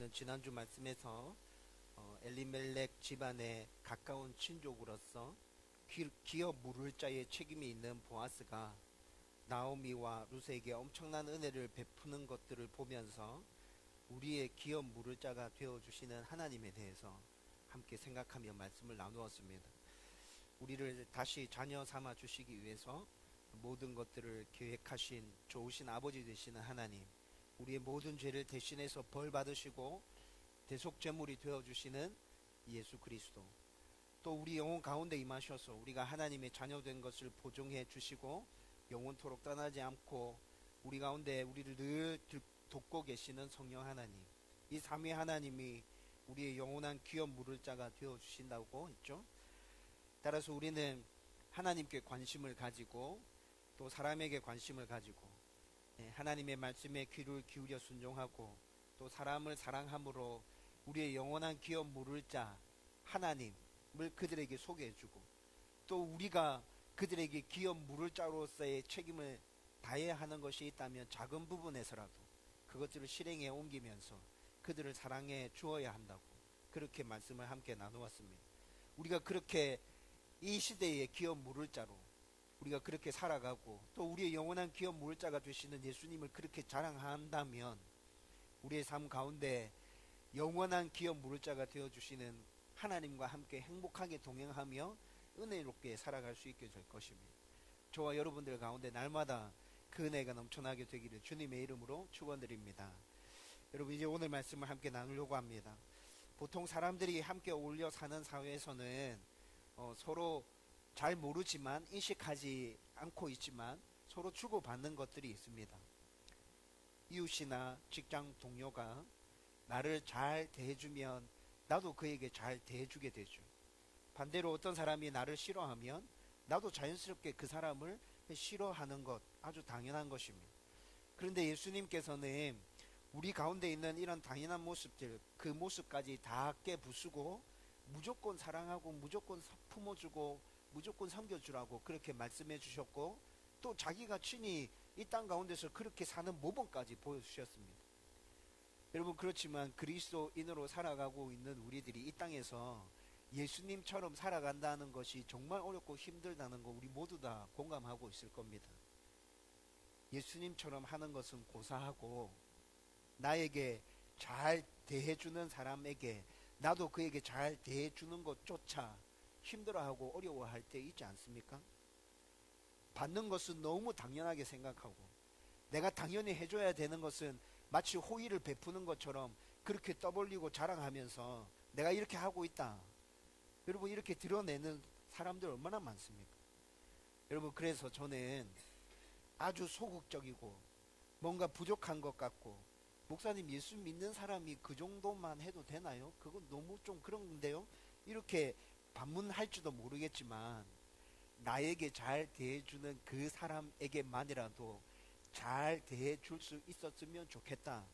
우리는 지난주 말씀에서 엘리멜렉 집안의 가까운 친족으로서 기업 물을 자의 책임이 있는 보아스가 나오미와 루스에게 엄청난 은혜를 베푸는 것들을 보면서 우리의 기업 물을 자가 되어주시는 하나님에 대해서 함께 생각하며 말씀을 나누었습니다. 우리를 다시 자녀 삼아 주시기 위해서 모든 것들을 계획하신 좋으신 아버지 되시는 하나님, 우리의 모든 죄를 대신해서 벌 받으시고 대속제물이 되어주시는 예수 그리스도, 또 우리 영혼 가운데 임하셔서 우리가 하나님의 자녀된 것을 보증해 주시고 영원토록 떠나지 않고 우리 가운데 우리를 늘 돕고 계시는 성령 하나님, 이 삼위 하나님이 우리의 영원한 기업 물을 자가 되어주신다고 했죠. 따라서 우리는 하나님께 관심을 가지고 또 사람에게 관심을 가지고 하나님의 말씀에 귀를 기울여 순종하고 또 사람을 사랑함으로 우리의 영원한 기업 물을 자 하나님을 그들에게 소개해주고 또 우리가 그들에게 기업 물을 자로서의 책임을 다해야 하는 것이 있다면 작은 부분에서라도 그것들을 실행에 옮기면서 그들을 사랑해 주어야 한다고 그렇게 말씀을 함께 나누었습니다. 우리가 그렇게 이 시대의 기업 물을 자로 우리가 그렇게 살아가고 또 우리의 영원한 기업 물을 자가 되시는 예수님을 그렇게 자랑한다면 우리의 삶 가운데 영원한 기업 물을 자가 되어주시는 하나님과 함께 행복하게 동행하며 은혜롭게 살아갈 수 있게 될 것입니다. 저와 여러분들 가운데 날마다 그 은혜가 넘쳐나게 되기를 주님의 이름으로 축원드립니다. 여러분, 이제 오늘 말씀을 함께 나누려고 합니다. 보통 사람들이 함께 어울려 사는 사회에서는 서로 잘 모르지만 인식하지 않고 있지만 서로 주고받는 것들이 있습니다. 이웃이나 직장 동료가 나를 잘 대해주면 나도 그에게 잘 대해주게 되죠. 반대로 어떤 사람이 나를 싫어하면 나도 자연스럽게 그 사람을 싫어하는 것 아주 당연한 것입니다. 그런데 예수님께서는 우리 가운데 있는 이런 당연한 모습들, 그 모습까지 다 깨부수고 무조건 사랑하고 무조건 품어주고 무조건 섬겨주라고 그렇게 말씀해 주셨고 또 자기가 친히 이 땅 가운데서 그렇게 사는 모범까지 보여주셨습니다. 여러분, 그렇지만 그리스도인으로 살아가고 있는 우리들이 이 땅에서 예수님처럼 살아간다는 것이 정말 어렵고 힘들다는 거 우리 모두 다 공감하고 있을 겁니다. 예수님처럼 하는 것은 고사하고 나에게 잘 대해주는 사람에게 나도 그에게 잘 대해주는 것조차 힘들어하고 어려워할 때 있지 않습니까? 받는 것은 너무 당연하게 생각하고 내가 당연히 해줘야 되는 것은 마치 호의를 베푸는 것처럼 그렇게 떠벌리고 자랑하면서 내가 이렇게 하고 있다. 여러분, 이렇게 드러내는 사람들 얼마나 많습니까? 여러분, 그래서 저는 아주 소극적이고 뭔가 부족한 것 같고 목사님, 예수 믿는 사람이 그 정도만 해도 되나요? 그건 너무 좀 그런데요? 이렇게 반문할지도 모르겠지만 나에게 잘 대해주는 그 사람에게만이라도 잘 대해줄 수 있었으면 좋겠다.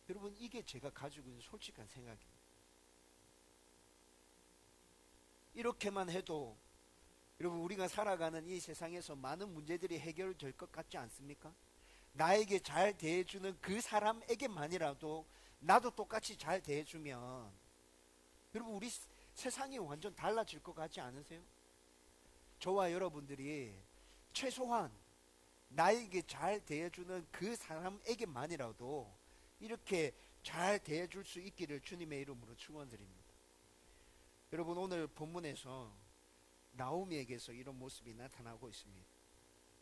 여러분, 이게 제가 가지고 있는 솔직한 생각입니다. 이렇게만 해도 여러분, 우리가 살아가는 이 세상에서 많은 문제들이 해결될 것 같지 않습니까? 나에게 잘 대해주는 그 사람에게만이라도 나도 똑같이 잘 대해주면 여러분, 우리 세상이 완전 달라질 것 같지 않으세요? 저와 여러분들이 최소한 나에게 잘 대해주는 그 사람에게만이라도 이렇게 잘 대해줄 수 있기를 주님의 이름으로 축원드립니다. 여러분, 오늘 본문에서 나오미에게서 이런 모습이 나타나고 있습니다.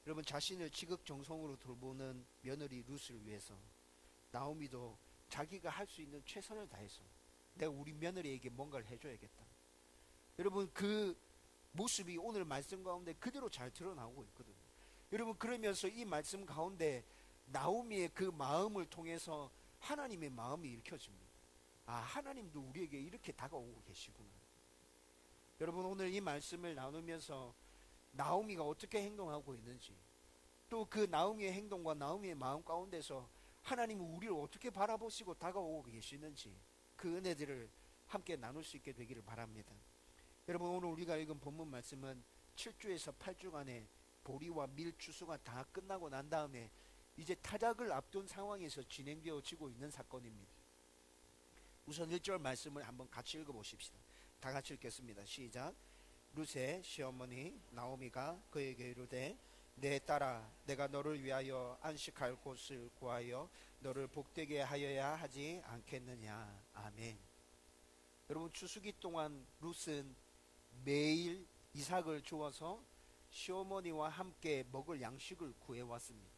여러분, 자신을 지극정성으로 돌보는 며느리 룻을 위해서 나오미도 자기가 할 수 있는 최선을 다해서 내가 우리 며느리에게 뭔가를 해줘야겠다. 여러분, 그 모습이 오늘 말씀 가운데 그대로 잘 드러나고 있거든요. 여러분, 그러면서 이 말씀 가운데 나오미의 그 마음을 통해서 하나님의 마음이 읽혀집니다. 아, 하나님도 우리에게 이렇게 다가오고 계시구나. 여러분, 오늘 이 말씀을 나누면서 나오미가 어떻게 행동하고 있는지 또 그 나오미의 행동과 나오미의 마음 가운데서 하나님은 우리를 어떻게 바라보시고 다가오고 계시는지 그 은혜들을 함께 나눌 수 있게 되기를 바랍니다. 여러분, 오늘 우리가 읽은 본문 말씀은 7주에서 8주간의 보리와 밀 추수가 다 끝나고 난 다음에 이제 타작을 앞둔 상황에서 진행되어지고 있는 사건입니다. 우선 1절 말씀을 한번 같이 읽어보십시다. 다 같이 읽겠습니다. 시작. 룻의 시어머니 나오미가 그에게 이르되 내 딸아 내가 너를 위하여 안식할 곳을 구하여 너를 복되게 하여야 하지 않겠느냐. 아멘. 여러분 추수기 동안 룻은 매일 이삭을 주어서 시어머니와 함께 먹을 양식을 구해왔습니다.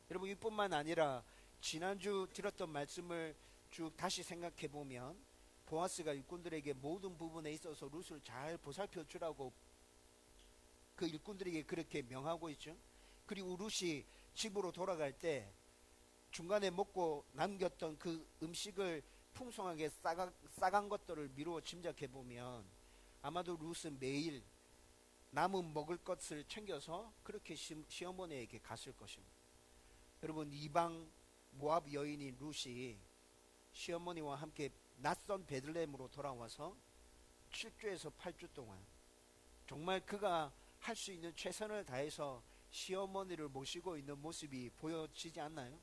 여러분 이뿐만 아니라 지난주 들었던 말씀을 쭉 다시 생각해보면 보아스가 일꾼들에게 모든 부분에 있어서 룻을 잘 보살펴 주라고 그 일꾼들에게 그렇게 명하고 있죠. 그리고 룻이 집으로 돌아갈 때 중간에 먹고 남겼던 그 음식을 풍성하게 싸간 것들을 미루어 짐작해보면 아마도 룻은 매일 남은 먹을 것을 챙겨서 그렇게 시어머니에게 갔을 것입니다. 여러분 이방 모압 여인인 룻이 시어머니와 함께 낯선 베들레헴으로 돌아와서 7주에서 8주 동안 정말 그가 할 수 있는 최선을 다해서 시어머니를 모시고 있는 모습이 보여지지 않나요?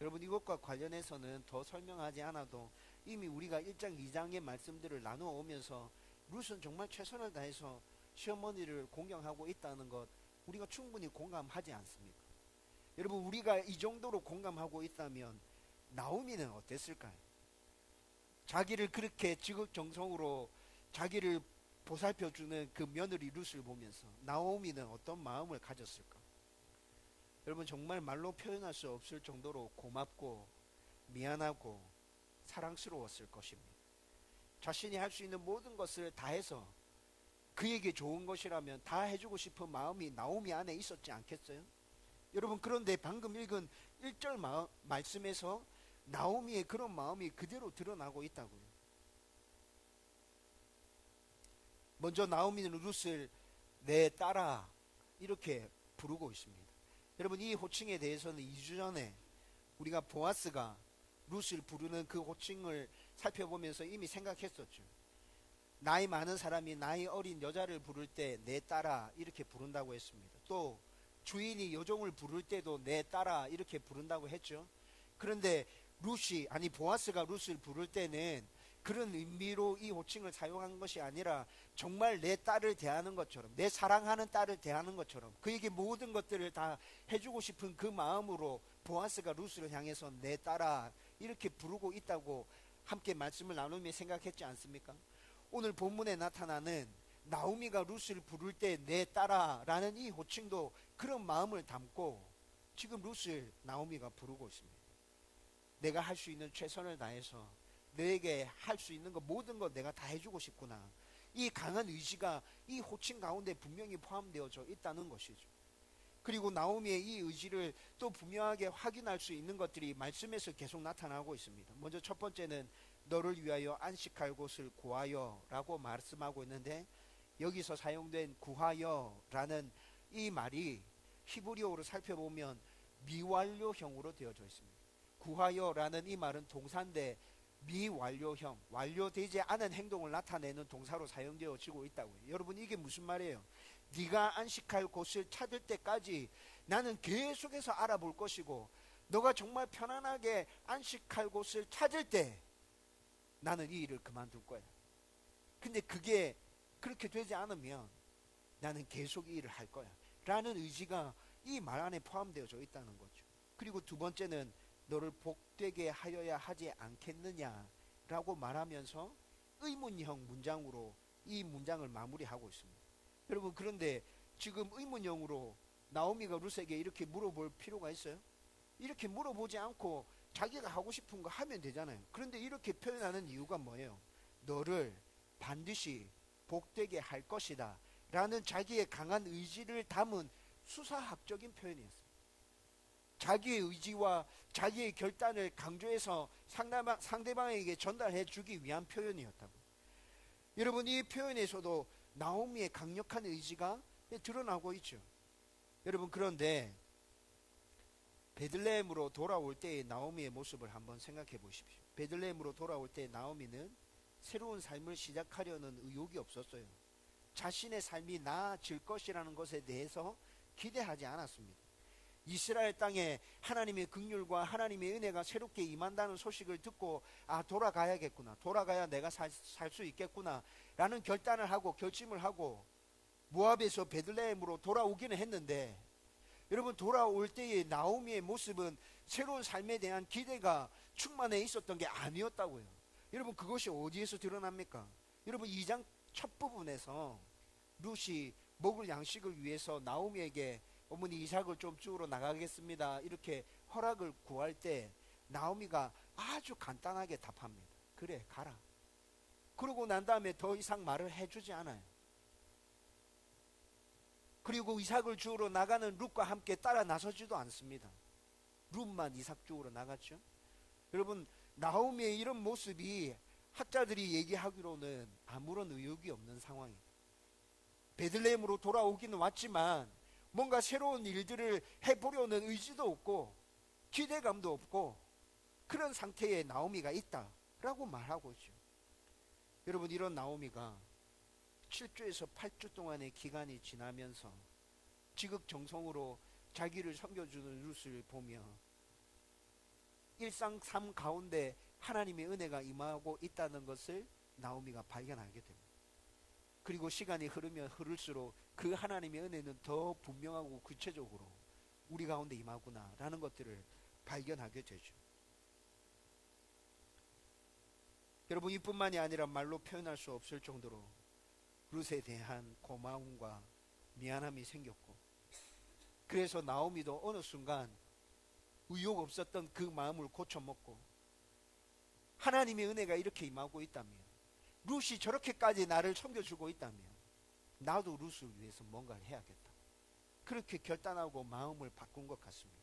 여러분 이것과 관련해서는 더 설명하지 않아도 이미 우리가 1장 2장의 말씀들을 나누어 오면서 룻은 정말 최선을 다해서 시어머니를 공경하고 있다는 것 우리가 충분히 공감하지 않습니까? 여러분 우리가 이 정도로 공감하고 있다면 나오미는 어땠을까요? 자기를 그렇게 지극정성으로 자기를 보살펴주는 그 며느리 룻을 보면서 나오미는 어떤 마음을 가졌을까? 여러분 정말 말로 표현할 수 없을 정도로 고맙고 미안하고 사랑스러웠을 것입니다. 자신이 할 수 있는 모든 것을 다해서 그에게 좋은 것이라면 다 해주고 싶은 마음이 나오미 안에 있었지 않겠어요? 여러분 그런데 방금 읽은 1절 말씀에서 나오미의 그런 마음이 그대로 드러나고 있다고요. 먼저 나오미는 룻을 내 딸아 이렇게 부르고 있습니다. 여러분 이 호칭에 대해서는 2주 전에 우리가 보아스가 룻을 부르는 그 호칭을 살펴보면서 이미 생각했었죠. 나이 많은 사람이 나이 어린 여자를 부를 때 내 딸아 이렇게 부른다고 했습니다. 또 주인이 여종을 부를 때도 내 딸아 이렇게 부른다고 했죠. 그런데 보아스가 룻을 부를 때는 그런 의미로 이 호칭을 사용한 것이 아니라 정말 내 딸을 대하는 것처럼 내 사랑하는 딸을 대하는 것처럼 그에게 모든 것들을 다 해주고 싶은 그 마음으로 보아스가 룻을 향해서 내 딸아 이렇게 부르고 있다고 함께 말씀을 나누며 생각했지 않습니까? 오늘 본문에 나타나는 나오미가 룻을 부를 때 내 딸아 라는 이 호칭도 그런 마음을 담고 지금 룻을 나오미가 부르고 있습니다. 내가 할 수 있는 최선을 다해서 너에게 할 수 있는 것 모든 것 내가 다 해주고 싶구나. 이 강한 의지가 이 호칭 가운데 분명히 포함되어져 있다는 것이죠. 그리고 나오미의 이 의지를 또 분명하게 확인할 수 있는 것들이 말씀에서 계속 나타나고 있습니다. 먼저 첫 번째는 너를 위하여 안식할 곳을 구하여 라고 말씀하고 있는데 여기서 사용된 구하여라는 이 말이 히브리어로 살펴보면 미완료형으로 되어져 있습니다. 구하여라는 이 말은 동사인데 미완료형, 완료되지 않은 행동을 나타내는 동사로 사용되어지고 있다고요. 여러분 이게 무슨 말이에요? 네가 안식할 곳을 찾을 때까지 나는 계속해서 알아볼 것이고 너가 정말 편안하게 안식할 곳을 찾을 때 나는 이 일을 그만둘 거야. 근데 그게 그렇게 되지 않으면 나는 계속 이 일을 할 거야 라는 의지가 이 말 안에 포함되어져 있다는 거죠. 그리고 두 번째는 너를 복되게 하여야 하지 않겠느냐 라고 말하면서 의문형 문장으로 이 문장을 마무리하고 있습니다. 여러분 그런데 지금 의문형으로 나오미가 룻에게 이렇게 물어볼 필요가 있어요? 이렇게 물어보지 않고 자기가 하고 싶은 거 하면 되잖아요. 그런데 이렇게 표현하는 이유가 뭐예요? 너를 반드시 복되게 할 것이다 라는 자기의 강한 의지를 담은 수사학적인 표현이었습니다. 자기의 의지와 자기의 결단을 강조해서 상대방에게 전달해 주기 위한 표현이었다고. 여러분 이 표현에서도 나오미의 강력한 의지가 드러나고 있죠. 여러분 그런데 베들레헴으로 돌아올 때의 나오미의 모습을 한번 생각해 보십시오. 베들레헴으로 돌아올 때 나오미는 새로운 삶을 시작하려는 의욕이 없었어요. 자신의 삶이 나아질 것이라는 것에 대해서 기대하지 않았습니다. 이스라엘 땅에 하나님의 긍휼과 하나님의 은혜가 새롭게 임한다는 소식을 듣고 돌아가야겠구나, 돌아가야 내가 살 수 있겠구나 라는 결단을 하고 결심을 하고 모압에서 베들레헴으로 돌아오기는 했는데, 여러분 돌아올 때의 나오미의 모습은 새로운 삶에 대한 기대가 충만해 있었던 게 아니었다고요. 여러분 그것이 어디에서 드러납니까? 여러분 2장 첫 부분에서 룻이 먹을 양식을 위해서 나오미에게 어머니 이삭을 좀 주우러 나가겠습니다 이렇게 허락을 구할 때 나오미가 아주 간단하게 답합니다. 그래 가라. 그러고 난 다음에 더 이상 말을 해주지 않아요. 그리고 이삭을 주우러 나가는 룻과 함께 따라 나서지도 않습니다. 룻만 이삭 주우러 나갔죠. 여러분 나오미의 이런 모습이 학자들이 얘기하기로는 아무런 의욕이 없는 상황이에요. 베들레헴으로 돌아오기는 왔지만 뭔가 새로운 일들을 해보려는 의지도 없고 기대감도 없고 그런 상태에 나오미가 있다라고 말하고 있죠. 여러분 이런 나오미가 7주에서 8주 동안의 기간이 지나면서 지극정성으로 자기를 섬겨주는 룻을 보며 일상 삶 가운데 하나님의 은혜가 임하고 있다는 것을 나오미가 발견하게 됩니다. 그리고 시간이 흐르면 흐를수록 그 하나님의 은혜는 더 분명하고 구체적으로 우리 가운데 임하구나 라는 것들을 발견하게 되죠. 여러분 이뿐만이 아니라 말로 표현할 수 없을 정도로 룻에 대한 고마움과 미안함이 생겼고, 그래서 나오미도 어느 순간 의욕 없었던 그 마음을 고쳐먹고 하나님의 은혜가 이렇게 임하고 있다면, 룻이 저렇게까지 나를 섬겨주고 있다면 나도 룻을 위해서 뭔가를 해야겠다, 그렇게 결단하고 마음을 바꾼 것 같습니다.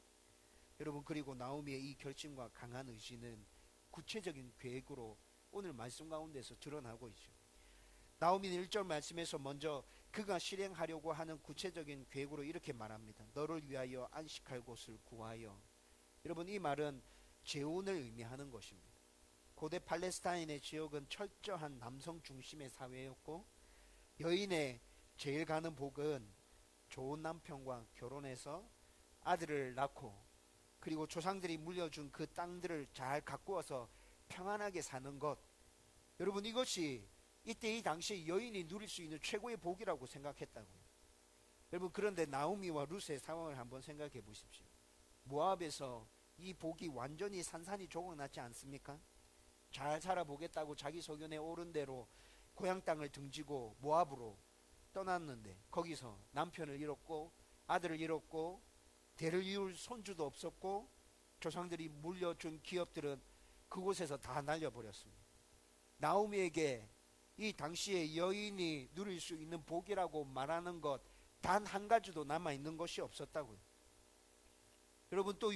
여러분 그리고 나오미의 이 결심과 강한 의지는 구체적인 계획으로 오늘 말씀 가운데서 드러나고 있죠. 나오미는 1절 말씀에서 먼저 그가 실행하려고 하는 구체적인 계획으로 이렇게 말합니다. 너를 위하여 안식할 곳을 구하여. 여러분 이 말은 재혼을 의미하는 것입니다. 고대 팔레스타인의 지역은 철저한 남성 중심의 사회였고, 여인의 제일 가는 복은 좋은 남편과 결혼해서 아들을 낳고 그리고 조상들이 물려준 그 땅들을 잘 가꾸어서 평안하게 사는 것. 여러분 이것이 이때 이 당시에 여인이 누릴 수 있는 최고의 복이라고 생각했다고요. 여러분 그런데 나오미와 룻의 상황을 한번 생각해 보십시오. 모압에서 이 복이 완전히 산산이 조각났지 않습니까? 잘 살아보겠다고 자기 소견에 오른 대로 고향 땅을 등지고 모압으로 떠났는데 거기서 남편을 잃었고 아들을 잃었고 대를 이을 손주도 없었고 조상들이 물려준 기업들은 그곳에서 다 날려버렸습니다. 나오미에게 이 당시에 여인이 누릴 수 있는 복이라고 말하는 것 단 한 가지도 남아있는 것이 없었다고요. 여러분 또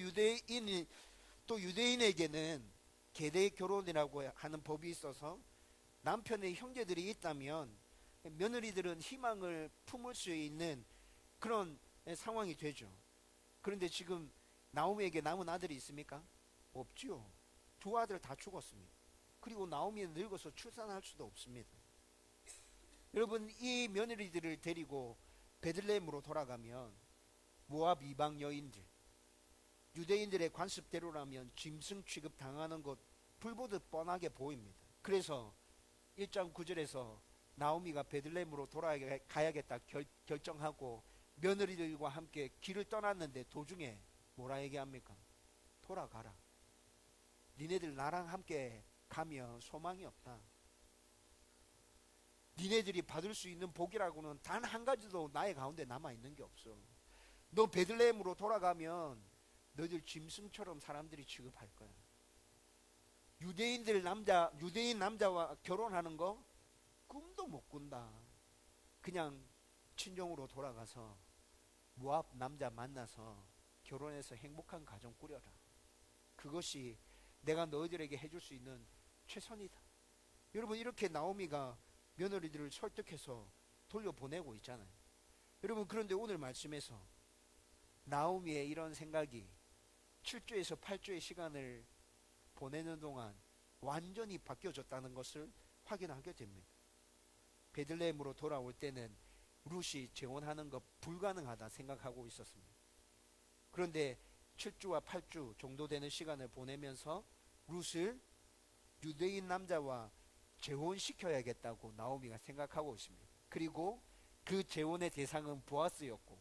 유대인에게는 계대 결혼이라고 하는 법이 있어서 남편의 형제들이 있다면 며느리들은 희망을 품을 수 있는 그런 상황이 되죠. 그런데 지금 나오미에게 남은 아들이 있습니까? 없지요. 두 아들 다 죽었습니다. 그리고 나오미는 늙어서 출산할 수도 없습니다. 여러분 이 며느리들을 데리고 베들레헴으로 돌아가면 모압 이방 여인들, 유대인들의 관습대로라면 짐승 취급 당하는 것 불보듯 뻔하게 보입니다. 그래서 1장 9절에서 나오미가 베들레헴으로 돌아가야겠다 결정하고 며느리들과 함께 길을 떠났는데 도중에 뭐라 얘기합니까? 돌아가라. 니네들 나랑 함께 가면 소망이 없다. 니네들이 받을 수 있는 복이라고는 단 한 가지도 나의 가운데 남아있는 게 없어. 너 베들레헴으로 돌아가면 너희들 짐승처럼 사람들이 취급할 거야. 유대인 남자와 결혼하는 거 꿈도 못 꾼다. 그냥 친정으로 돌아가서 모압 남자 만나서 결혼해서 행복한 가정 꾸려라. 그것이 내가 너희들에게 해줄 수 있는 최선이다. 여러분 이렇게 나오미가 며느리들을 설득해서 돌려보내고 있잖아요. 여러분 그런데 오늘 말씀에서 나오미의 이런 생각이 7주에서 8주의 시간을 보내는 동안 완전히 바뀌어졌다는 것을 확인하게 됩니다. 베들레헴으로 돌아올 때는 룻이 재혼하는 것 불가능하다 생각하고 있었습니다. 그런데 7주와 8주 정도 되는 시간을 보내면서 룻을 유대인 남자와 재혼시켜야겠다고 나오미가 생각하고 있습니다. 그리고 그 재혼의 대상은 보아스였고,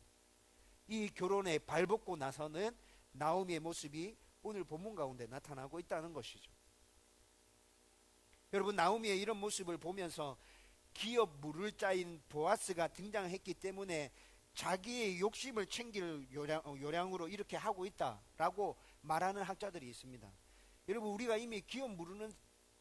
이 결혼에 발벗고 나서는 나오미의 모습이 오늘 본문 가운데 나타나고 있다는 것이죠. 여러분, 나오미의 이런 모습을 보면서 기업 물을 자인 보아스가 등장했기 때문에 자기의 욕심을 챙길 요량으로 이렇게 하고 있다라고 말하는 학자들이 있습니다. 여러분, 우리가 이미 기업 물르는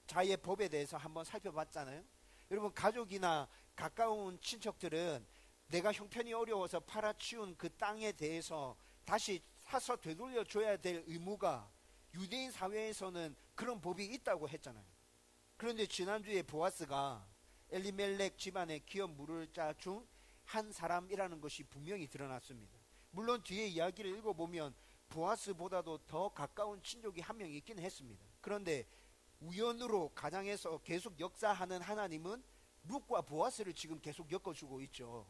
자의 법에 대해서 한번 살펴봤잖아요. 여러분, 가족이나 가까운 친척들은 내가 형편이 어려워서 팔아치운 그 땅에 대해서 다시 사서 되돌려 줘야 될 의무가 유대인 사회에서는 그런 법이 있다고 했잖아요. 그런데 지난주에 보아스가 엘리멜렉 집안의 기업 물을 자 중 한 사람이라는 것이 분명히 드러났습니다. 물론 뒤에 이야기를 읽어보면 보아스보다도 더 가까운 친족이 한 명 있긴 했습니다. 그런데 우연으로 가장에서 계속 역사하는 하나님은 룻과 보아스를 지금 계속 엮어주고 있죠.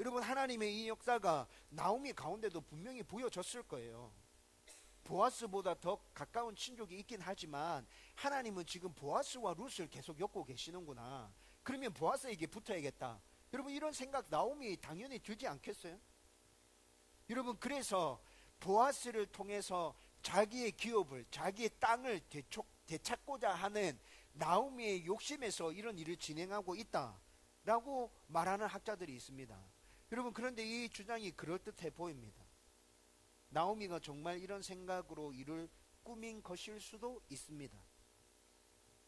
여러분, 하나님의 이 역사가 나오미 가운데도 분명히 보여졌을 거예요. 보아스보다 더 가까운 친족이 있긴 하지만 하나님은 지금 보아스와 룻을 계속 엮고 계시는구나. 그러면 보아스에게 붙어야겠다. 여러분, 이런 생각 나오미 당연히 들지 않겠어요? 여러분, 그래서 보아스를 통해서 자기의 기업을, 자기의 땅을 되찾고자 하는 나오미의 욕심에서 이런 일을 진행하고 있다라고 말하는 학자들이 있습니다. 여러분, 그런데 이 주장이 그럴듯해 보입니다. 나오미가 정말 이런 생각으로 일을 꾸민 것일 수도 있습니다.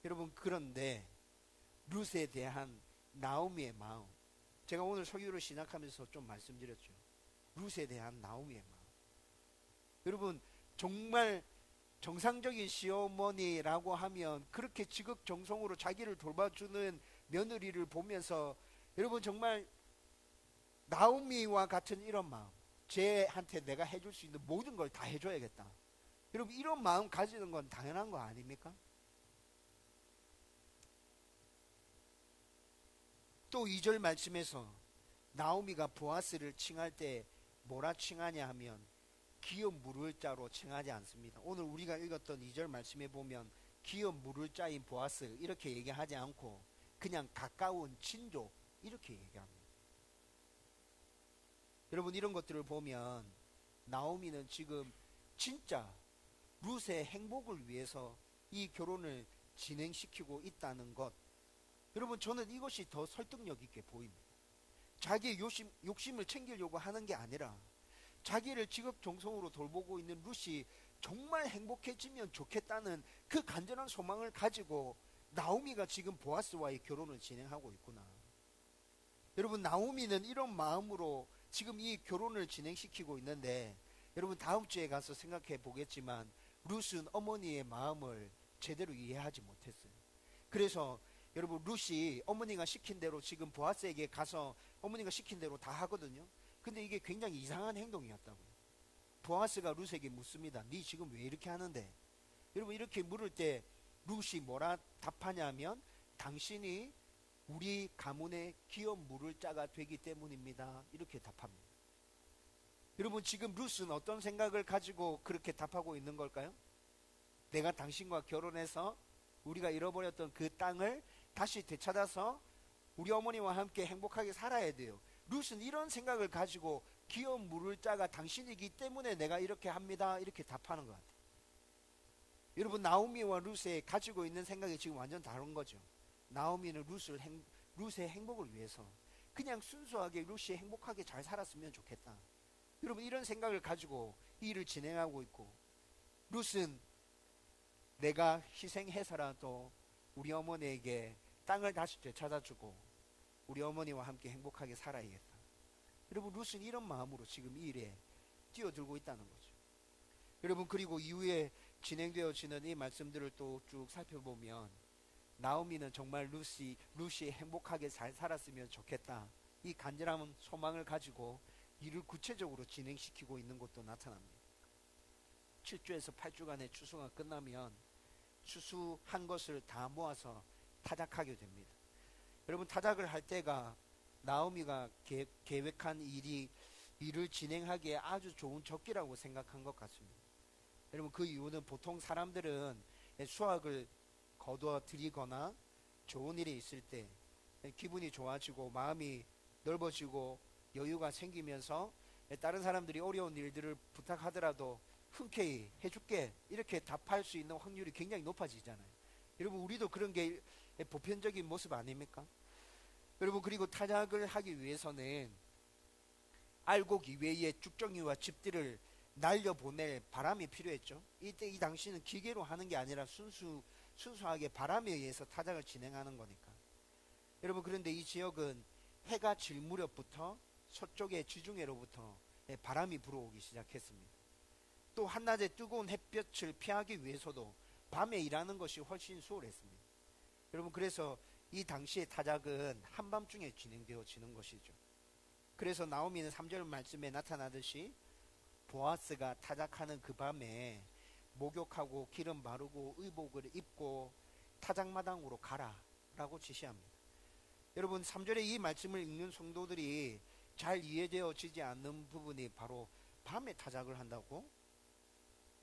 여러분, 그런데 룻에 대한 나오미의 마음, 제가 오늘 설교를 시작하면서 좀 말씀드렸죠. 룻에 대한 나오미의 마음. 여러분, 정말 정상적인 시어머니라고 하면 그렇게 지극정성으로 자기를 돌봐주는 며느리를 보면서 여러분, 정말 나오미와 같은 이런 마음, 쟤한테 내가 해줄 수 있는 모든 걸 다 해줘야겠다. 여러분, 이런 마음 가지는 건 당연한 거 아닙니까? 또 2절 말씀에서 나오미가 보아스를 칭할 때 뭐라 칭하냐 하면 기업 물을 자로 칭하지 않습니다. 오늘 우리가 읽었던 2절 말씀에 보면 기업 물을 자인 보아스 이렇게 얘기하지 않고 그냥 가까운 친족 이렇게 얘기합니다. 여러분, 이런 것들을 보면 나오미는 지금 진짜 룻의 행복을 위해서 이 결혼을 진행시키고 있다는 것, 여러분, 저는 이것이 더 설득력 있게 보입니다. 자기의 욕심을 챙기려고 하는 게 아니라 자기를 지극정성으로 돌보고 있는 룻이 정말 행복해지면 좋겠다는 그 간절한 소망을 가지고 나오미가 지금 보아스와의 결혼을 진행하고 있구나. 여러분, 나오미는 이런 마음으로 지금 이 결혼을 진행시키고 있는데, 여러분, 다음 주에 가서 생각해 보겠지만 룻은 어머니의 마음을 제대로 이해하지 못했어요. 그래서 여러분, 룻이 어머니가 시킨 대로 지금 보아스에게 가서 어머니가 시킨 대로 다 하거든요. 근데 이게 굉장히 이상한 행동이었다고요. 보아스가 룻에게 묻습니다. 네 지금 왜 이렇게 하는데? 여러분, 이렇게 물을 때 룻이 뭐라 답하냐면 당신이 우리 가문의 기업 물을 자가 되기 때문입니다. 이렇게 답합니다. 여러분, 지금 룻은 어떤 생각을 가지고 그렇게 답하고 있는 걸까요? 내가 당신과 결혼해서 우리가 잃어버렸던 그 땅을 다시 되찾아서 우리 어머니와 함께 행복하게 살아야 돼요. 룻은 이런 생각을 가지고 기업 물을 자가 당신이기 때문에 내가 이렇게 합니다. 이렇게 답하는 것 같아요. 여러분, 나오미와 룻이 가지고 있는 생각이 지금 완전 다른 거죠. 나오미는 룻의 행복을 위해서 그냥 순수하게 룻이 행복하게 잘 살았으면 좋겠다. 여러분, 이런 생각을 가지고 이 일을 진행하고 있고, 룻은 내가 희생해서라도 우리 어머니에게 땅을 다시 되찾아주고 우리 어머니와 함께 행복하게 살아야겠다. 여러분, 룻은 이런 마음으로 지금 이 일에 뛰어들고 있다는 거죠. 여러분, 그리고 이후에 진행되어지는 이 말씀들을 또 쭉 살펴보면 나오미는 정말 룻이 행복하게 잘 살았으면 좋겠다, 이 간절한 소망을 가지고 일을 구체적으로 진행시키고 있는 것도 나타납니다. 7주에서 8주간의 추수가 끝나면 추수한 것을 다 모아서 타작하게 됩니다. 여러분, 타작을 할 때가 나오미가 계획한 일이 일을 진행하기에 아주 좋은 적기라고 생각한 것 같습니다. 여러분 그 이유는 보통 사람들은 수확을 거두어 들이거나 좋은 일이 있을 때 기분이 좋아지고 마음이 넓어지고 여유가 생기면서 다른 사람들이 어려운 일들을 부탁하더라도 흔쾌히 해줄게 이렇게 답할 수 있는 확률이 굉장히 높아지잖아요. 여러분 우리도 그런 게 보편적인 모습 아닙니까? 여러분 그리고 타작을 하기 위해서는 알곡 이외의 쭉정이와 즙들을 날려보낼 바람이 필요했죠. 이때 이 당시는 기계로 하는 게 아니라 순수하게 바람에 의해서 타작을 진행하는 거니까. 여러분 그런데 이 지역은 해가 질 무렵부터 서쪽의 지중해로부터 바람이 불어오기 시작했습니다. 또 한낮에 뜨거운 햇볕을 피하기 위해서도 밤에 일하는 것이 훨씬 수월했습니다. 여러분 그래서 이 당시의 타작은 한밤중에 진행되어지는 것이죠. 그래서 나오미는 3절 말씀에 나타나듯이 보아스가 타작하는 그 밤에 목욕하고 기름 바르고 의복을 입고 타작마당으로 가라 라고 지시합니다. 여러분 3절의 이 말씀을 읽는 성도들이 잘 이해되어지지 않는 부분이 바로 밤에 타작을 한다고?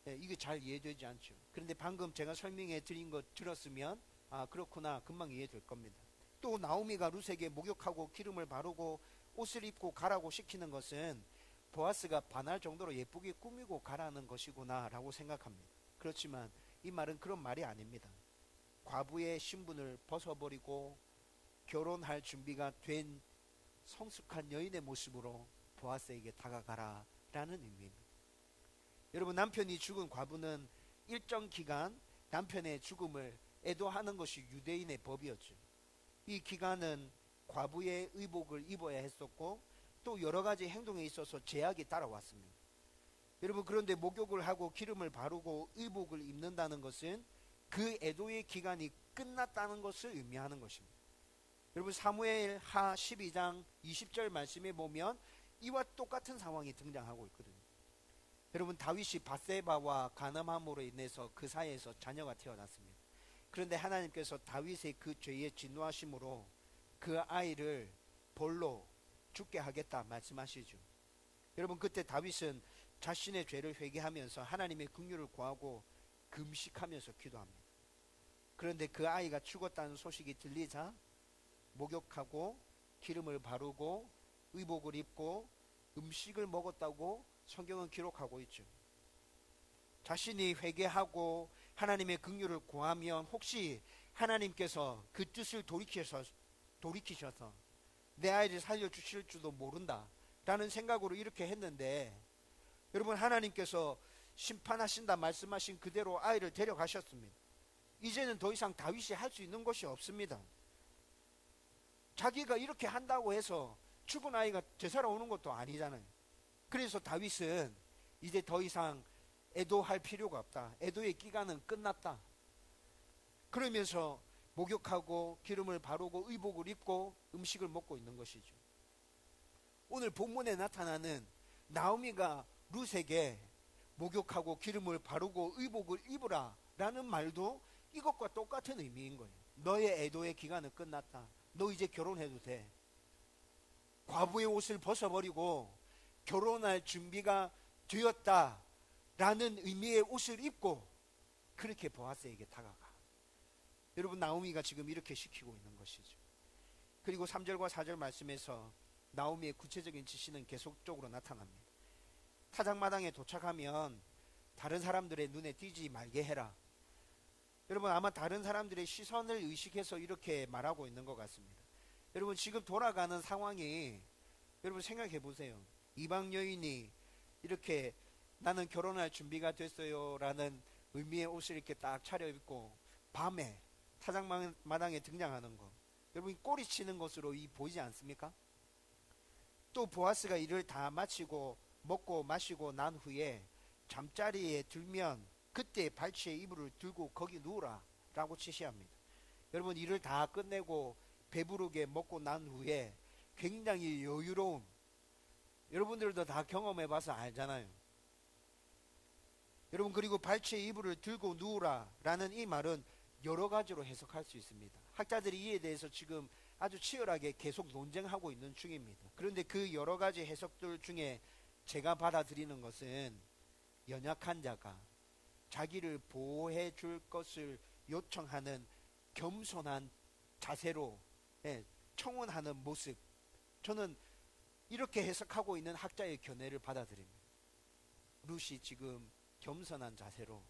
이게 잘 이해되지 않죠. 그런데 방금 제가 설명해 드린 것 들었으면 아 그렇구나 금방 이해될 겁니다. 또 나오미가 룻에게 목욕하고 기름을 바르고 옷을 입고 가라고 시키는 것은 보아스가 반할 정도로 예쁘게 꾸미고 가라는 것이구나 라고 생각합니다. 그렇지만 이 말은 그런 말이 아닙니다. 과부의 신분을 벗어버리고 결혼할 준비가 된 성숙한 여인의 모습으로 보아스에게 다가가라 라는 의미입니다. 여러분 남편이 죽은 과부는 일정 기간 남편의 죽음을 애도하는 것이 유대인의 법이었죠. 이 기간은 과부의 의복을 입어야 했었고 또 여러 가지 행동에 있어서 제약이 따라왔습니다. 여러분 그런데 목욕을 하고 기름을 바르고 의복을 입는다는 것은 그 애도의 기간이 끝났다는 것을 의미하는 것입니다. 여러분 사무엘 하 12장 20절 말씀에 보면 이와 똑같은 상황이 등장하고 있거든요. 여러분 다윗이 밧세바와 간음함으로 인해서 그 사이에서 자녀가 태어났습니다. 그런데 하나님께서 다윗의 그 죄에 진노하심으로 그 아이를 벌로 죽게 하겠다 말씀하시죠. 여러분 그때 다윗은 자신의 죄를 회개하면서 하나님의 긍휼을 구하고 금식하면서 기도합니다. 그런데 그 아이가 죽었다는 소식이 들리자 목욕하고 기름을 바르고 의복을 입고 음식을 먹었다고 성경은 기록하고 있죠. 자신이 회개하고 하나님의 긍휼을 구하면 혹시 하나님께서 그 뜻을 돌이키셔서 내 아이를 살려주실 줄도 모른다 라는 생각으로 이렇게 했는데 여러분 하나님께서 심판하신다 말씀하신 그대로 아이를 데려가셨습니다. 이제는 더 이상 다윗이 할 수 있는 것이 없습니다. 자기가 이렇게 한다고 해서 죽은 아이가 되살아 오는 것도 아니잖아요. 그래서 다윗은 이제 더 이상 애도할 필요가 없다. 애도의 기간은 끝났다. 그러면서 목욕하고 기름을 바르고 의복을 입고 음식을 먹고 있는 것이죠. 오늘 본문에 나타나는 나오미가 룻에게 목욕하고 기름을 바르고 의복을 입으라 라는 말도 이것과 똑같은 의미인 거예요. 너의 애도의 기간은 끝났다. 너 이제 결혼해도 돼. 과부의 옷을 벗어버리고 결혼할 준비가 되었다 라는 의미의 옷을 입고 그렇게 보아스에게 다가가. 여러분 나오미가 지금 이렇게 시키고 있는 것이죠. 그리고 3절과 4절 말씀에서 나오미의 구체적인 지시는 계속적으로 나타납니다. 타작마당에 도착하면 다른 사람들의 눈에 띄지 말게 해라. 여러분 아마 다른 사람들의 시선을 의식해서 이렇게 말하고 있는 것 같습니다. 여러분 지금 돌아가는 상황이 여러분 생각해 보세요. 이방 여인이 이렇게 나는 결혼할 준비가 됐어요 라는 의미의 옷을 이렇게 딱 차려입고 밤에 타작마당에 등장하는 것, 여러분 꼬리치는 것으로 보이지 않습니까? 또 보아스가 일을 다 마치고 먹고 마시고 난 후에 잠자리에 들면 그때 발치에 이불을 들고 거기 누우라 라고 지시합니다. 여러분 일을 다 끝내고 배부르게 먹고 난 후에 굉장히 여유로움, 여러분들도 다 경험해 봐서 알잖아요. 여러분 그리고 발치에 이불을 들고 누우라 라는 이 말은 여러 가지로 해석할 수 있습니다. 학자들이 이에 대해서 지금 아주 치열하게 계속 논쟁하고 있는 중입니다. 그런데 그 여러 가지 해석들 중에 제가 받아들이는 것은 연약한 자가 자기를 보호해 줄 것을 요청하는 겸손한 자세로 청원하는 모습, 저는 이렇게 해석하고 있는 학자의 견해를 받아들입니다. 룻이 지금 겸손한 자세로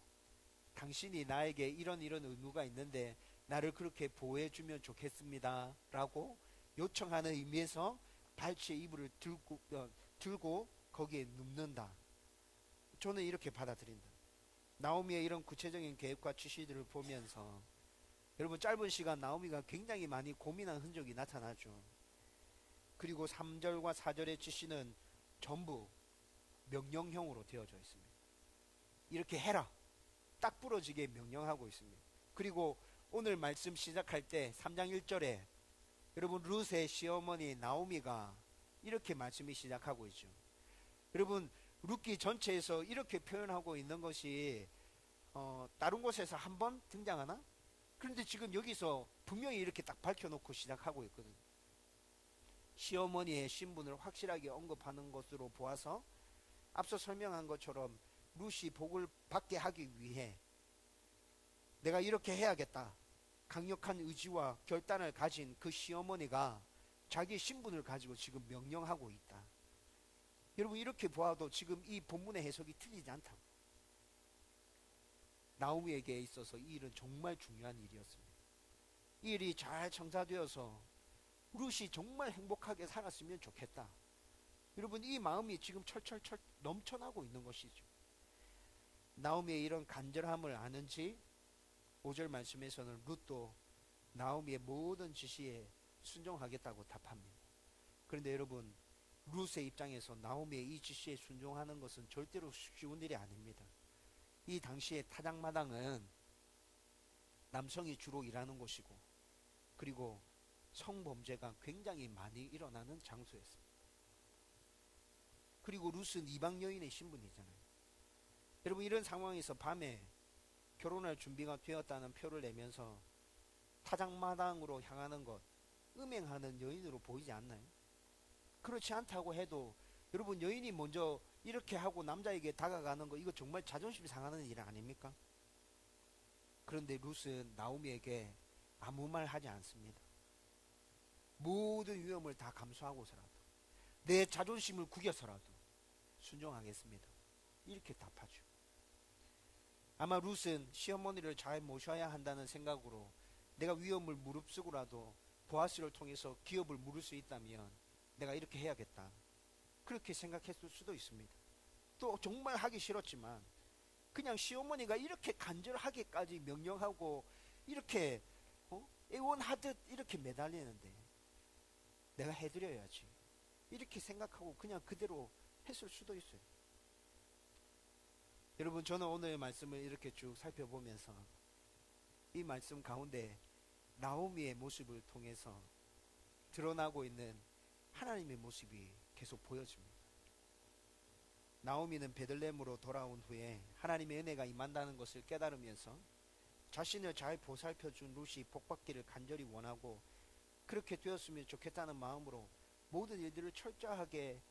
당신이 나에게 이런 의무가 있는데 나를 그렇게 보호해 주면 좋겠습니다 라고 요청하는 의미에서 발치의 이불을 들고 거기에 눕는다. 저는 이렇게 받아들인다. 나오미의 이런 구체적인 계획과 지시들을 보면서 여러분, 짧은 시간 나오미가 굉장히 많이 고민한 흔적이 나타나죠. 그리고 3절과 4절의 지시는 전부 명령형으로 되어져 있습니다. 이렇게 해라, 딱 부러지게 명령하고 있습니다. 그리고 오늘 말씀 시작할 때 3장 1절에 여러분, 룻의 시어머니 나오미가 이렇게 말씀이 시작하고 있죠. 여러분, 룻기 전체에서 이렇게 표현하고 있는 것이 다른 곳에서 한 번 등장하나? 그런데 지금 여기서 분명히 이렇게 딱 밝혀놓고 시작하고 있거든요. 시어머니의 신분을 확실하게 언급하는 것으로 보아서 앞서 설명한 것처럼 룻이 복을 받게 하기 위해 내가 이렇게 해야겠다, 강력한 의지와 결단을 가진 그 시어머니가 자기 신분을 가지고 지금 명령하고 있다. 여러분, 이렇게 보아도 지금 이 본문의 해석이 틀리지 않다. 나오미에게 있어서 이 일은 정말 중요한 일이었습니다. 이 일이 잘 청사되어서 룻이 정말 행복하게 살았으면 좋겠다. 여러분, 이 마음이 지금 철철철 넘쳐나고 있는 것이죠. 나오미의 이런 간절함을 아는지 5절 말씀에서는 룻도 나오미의 모든 지시에 순종하겠다고 답합니다. 그런데 여러분, 룻의 입장에서 나오미의 이 지시에 순종하는 것은 절대로 쉬운 일이 아닙니다. 이 당시의 타작마당은 남성이 주로 일하는 곳이고, 그리고 성범죄가 굉장히 많이 일어나는 장소였습니다. 그리고 룻은 이방 여인의 신분이잖아요. 여러분, 이런 상황에서 밤에 결혼할 준비가 되었다는 표를 내면서 타작마당으로 향하는 것, 음행하는 여인으로 보이지 않나요? 그렇지 않다고 해도 여러분, 여인이 먼저 이렇게 하고 남자에게 다가가는 거, 이거 정말 자존심 상하는 일 아닙니까? 그런데 룻은 나오미에게 아무 말 하지 않습니다. 모든 위험을 다 감수하고서라도, 내 자존심을 구겨서라도 순종하겠습니다, 이렇게 답하죠. 아마 룻은 시어머니를 잘 모셔야 한다는 생각으로 내가 위험을 무릅쓰고라도 보아스를 통해서 기업을 물을 수 있다면 내가 이렇게 해야겠다, 그렇게 생각했을 수도 있습니다. 또 정말 하기 싫었지만 그냥 시어머니가 이렇게 간절하게까지 명령하고 이렇게 애원하듯 이렇게 매달리는데 내가 해드려야지, 이렇게 생각하고 그냥 그대로 했을 수도 있어요. 여러분, 저는 오늘 말씀을 이렇게 쭉 살펴보면서 이 말씀 가운데 나오미의 모습을 통해서 드러나고 있는 하나님의 모습이 계속 보여집니다. 나오미는 베들레헴으로 돌아온 후에 하나님의 은혜가 임한다는 것을 깨달으면서 자신을 잘 보살펴준 룻이 복받기를 간절히 원하고 그렇게 되었으면 좋겠다는 마음으로 모든 일들을 철저하게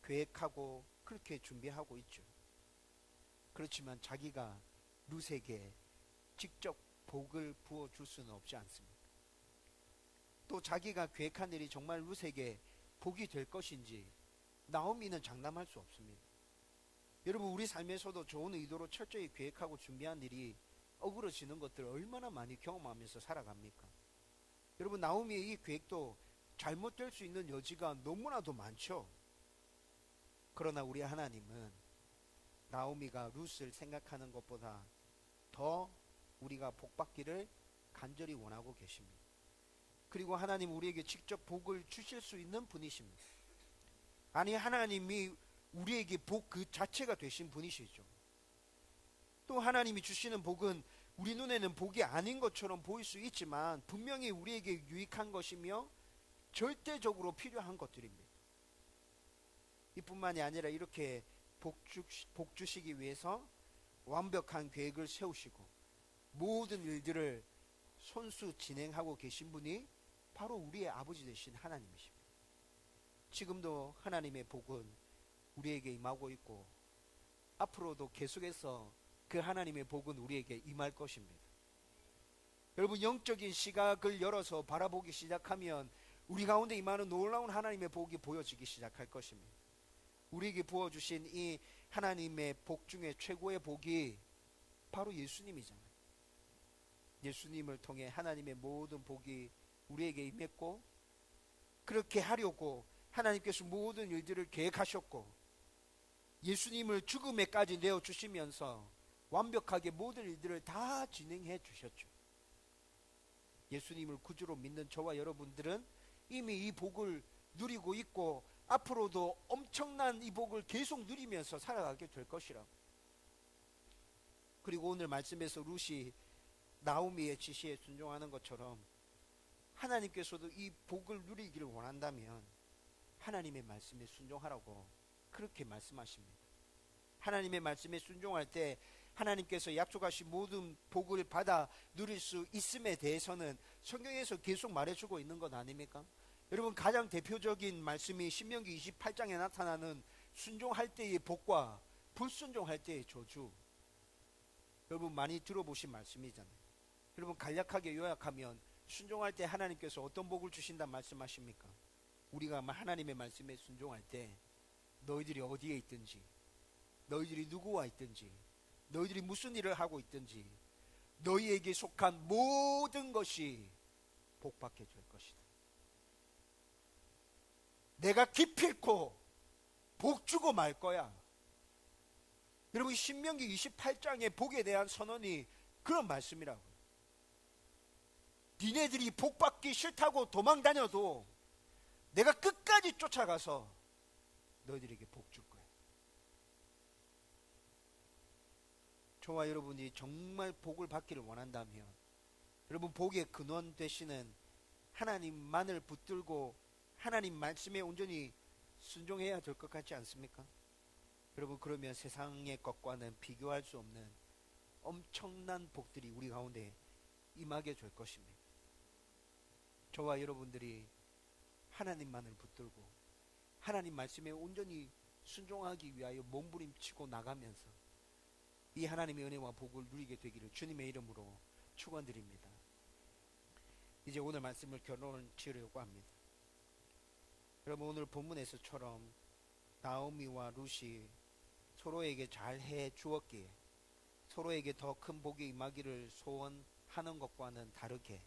계획하고 그렇게 준비하고 있죠. 그렇지만 자기가 룻에게 직접 복을 부어줄 수는 없지 않습니까? 또 자기가 계획한 일이 정말 룻에게 복이 될 것인지 나오미는 장담할 수 없습니다. 여러분, 우리 삶에서도 좋은 의도로 철저히 계획하고 준비한 일이 어그러지는 것들을 얼마나 많이 경험하면서 살아갑니까? 여러분, 나오미의 이 계획도 잘못될 수 있는 여지가 너무나도 많죠. 그러나 우리 하나님은 나오미가 룻을 생각하는 것보다 더 우리가 복받기를 간절히 원하고 계십니다. 그리고 하나님 우리에게 직접 복을 주실 수 있는 분이십니다. 아니, 하나님이 우리에게 복 그 자체가 되신 분이시죠. 또 하나님이 주시는 복은 우리 눈에는 복이 아닌 것처럼 보일 수 있지만 분명히 우리에게 유익한 것이며 절대적으로 필요한 것들입니다. 이뿐만이 아니라 이렇게 복 주시기 위해서 완벽한 계획을 세우시고 모든 일들을 손수 진행하고 계신 분이 바로 우리의 아버지 되신 하나님이십니다. 지금도 하나님의 복은 우리에게 임하고 있고 앞으로도 계속해서 그 하나님의 복은 우리에게 임할 것입니다. 여러분, 영적인 시각을 열어서 바라보기 시작하면 우리 가운데 임하는 놀라운 하나님의 복이 보여지기 시작할 것입니다. 우리에게 부어주신 이 하나님의 복 중에 최고의 복이 바로 예수님이잖아요. 예수님을 통해 하나님의 모든 복이 우리에게 임했고, 그렇게 하려고 하나님께서 모든 일들을 계획하셨고, 예수님을 죽음에까지 내어주시면서 완벽하게 모든 일들을 다 진행해 주셨죠. 예수님을 구주로 믿는 저와 여러분들은 이미 이 복을 누리고 있고 앞으로도 엄청난 이 복을 계속 누리면서 살아가게 될 것이라고. 그리고 오늘 말씀에서 룻이 나오미의 지시에 순종하는 것처럼 하나님께서도 이 복을 누리기를 원한다면 하나님의 말씀에 순종하라고 그렇게 말씀하십니다. 하나님의 말씀에 순종할 때 하나님께서 약속하신 모든 복을 받아 누릴 수 있음에 대해서는 성경에서 계속 말해주고 있는 것 아닙니까? 여러분, 가장 대표적인 말씀이 신명기 28장에 나타나는 순종할 때의 복과 불순종할 때의 저주. 여러분, 많이 들어보신 말씀이잖아요. 여러분, 간략하게 요약하면 순종할 때 하나님께서 어떤 복을 주신다 말씀하십니까? 우리가 하나님의 말씀에 순종할 때 너희들이 어디에 있든지, 너희들이 누구와 있든지, 너희들이 무슨 일을 하고 있든지 너희에게 속한 모든 것이 복받게 될 것이다. 내가 기필코 복 주고 말 거야. 여러분, 신명기 28장의 복에 대한 선언이 그런 말씀이라고요. 니네들이 복받기 싫다고 도망 다녀도 내가 끝까지 쫓아가서 너희들에게 복 줄 거야. 저와 여러분이 정말 복을 받기를 원한다면 여러분, 복의 근원 되시는 하나님만을 붙들고 하나님 말씀에 온전히 순종해야 될 것 같지 않습니까? 여러분, 그러면 세상의 것과는 비교할 수 없는 엄청난 복들이 우리 가운데 임하게 될 것입니다. 저와 여러분들이 하나님만을 붙들고 하나님 말씀에 온전히 순종하기 위하여 몸부림치고 나가면서 이 하나님의 은혜와 복을 누리게 되기를 주님의 이름으로 축원드립니다. 이제 오늘 말씀을 결론 지으려고 합니다. 여러분, 오늘 본문에서처럼 나오미와 룻이 서로에게 잘해 주었기에 서로에게 더 큰 복이 임하기를 소원하는 것과는 다르게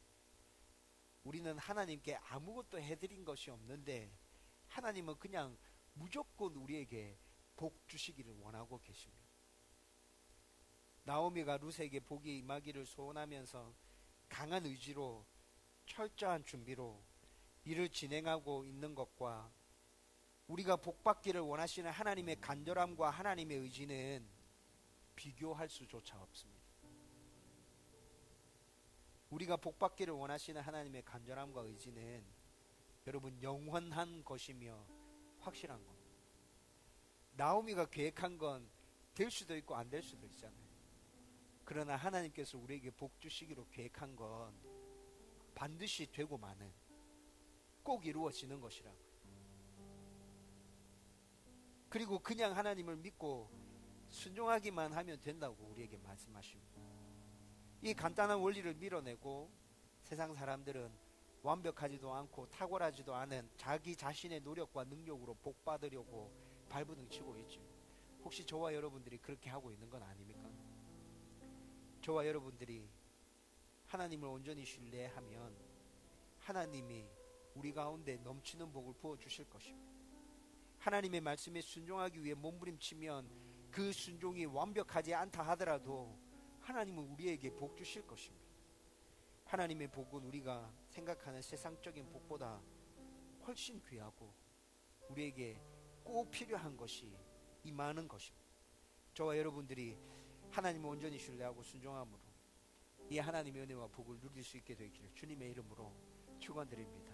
우리는 하나님께 아무것도 해드린 것이 없는데 하나님은 그냥 무조건 우리에게 복 주시기를 원하고 계십니다. 나오미가 룻에게 복이 임하기를 소원하면서 강한 의지로 철저한 준비로 일을 진행하고 있는 것과 우리가 복받기를 원하시는 하나님의 간절함과 하나님의 의지는 비교할 수조차 없습니다. 우리가 복받기를 원하시는 하나님의 간절함과 의지는 여러분 영원한 것이며 확실한 겁니다. 나오미가 계획한 건 될 수도 있고 안 될 수도 있잖아요. 그러나 하나님께서 우리에게 복 주시기로 계획한 건 반드시 되고 마는 꼭 이루어지는 것이라고. 그리고 그냥 하나님을 믿고 순종하기만 하면 된다고 우리에게 말씀하십니다. 이 간단한 원리를 밀어내고 세상 사람들은 완벽하지도 않고 탁월하지도 않은 자기 자신의 노력과 능력으로 복 받으려고 발버둥 치고 있죠. 혹시 저와 여러분들이 그렇게 하고 있는 건 아닙니까? 저와 여러분들이 하나님을 온전히 신뢰하면 하나님이 우리 가운데 넘치는 복을 부어주실 것입니다. 하나님의 말씀에 순종하기 위해 몸부림치면 그 순종이 완벽하지 않다 하더라도 하나님은 우리에게 복 주실 것입니다. 하나님의 복은 우리가 생각하는 세상적인 복보다 훨씬 귀하고 우리에게 꼭 필요한 것이 임하는 것입니다. 저와 여러분들이 하나님을 온전히 신뢰하고 순종함으로 이 하나님의 은혜와 복을 누릴 수 있게 되기를 주님의 이름으로 축원드립니다.